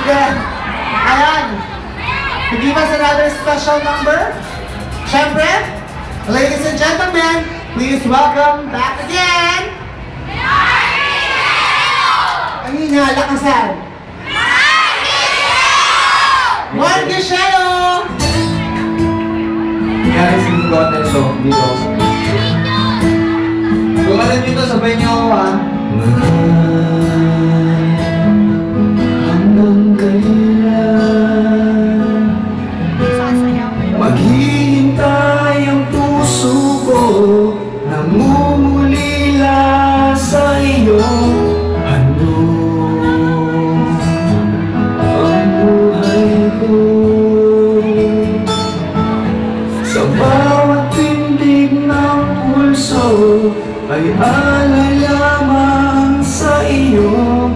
Then, ayan. To give us another special number, syempre, ladies and gentlemen, please welcome back again, Kanina, lakasan. Marquishelo! Nangyari si Goten to, dito. Kung alam nyo to, sabay nyo ako ha. Hanggang kailan maghihintay ang puso ko, namumulila sa iyo. Ano ang buhay ko? Sa bawat tindig ng pulso ay alay lamang sa iyo.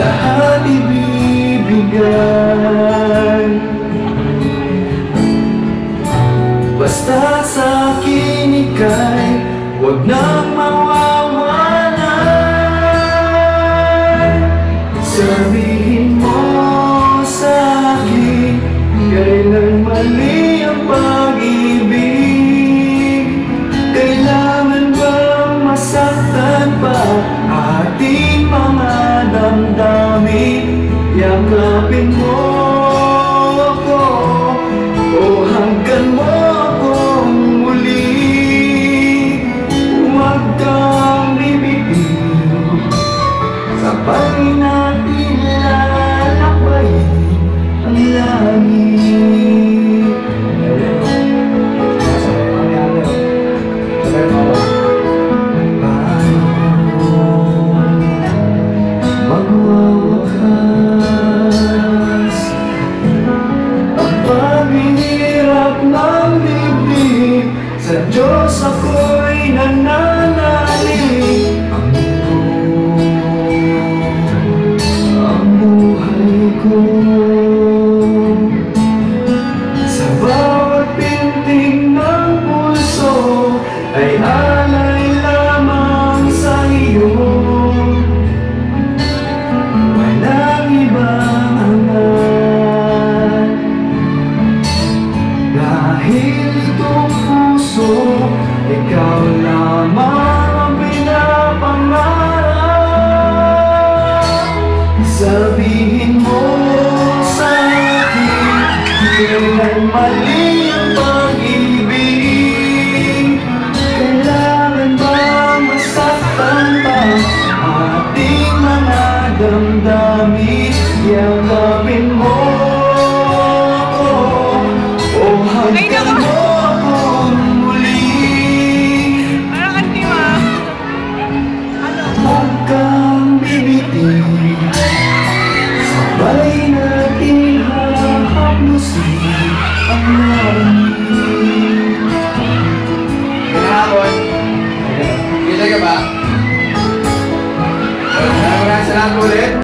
Lahat ibibigay, basta sa akin ika'y huwag nang mawawalan. Sabihin mo sa akin kailan mali ang pag-ibig. Kailangan bang masaktan pa ating mga damdamin? Yakapin mo ako o hanggan mo akong muli. Huwag kang bibitiw, sabay natin lalakbayin ang langit. Magwawakas ang paghihirap ng dibdib, sa Diyos ako'y nananalig. Ang buhay ko sa bawat pintig ng puso ay alay lamang sa iyo. Walang ibang hangad, dahil itong puso ikaw lamang ang pinapangarap. Sabihin mo sa akin kailan mali ang pag-ibig. Kailangan bang masaktan pa ating mga damdamin?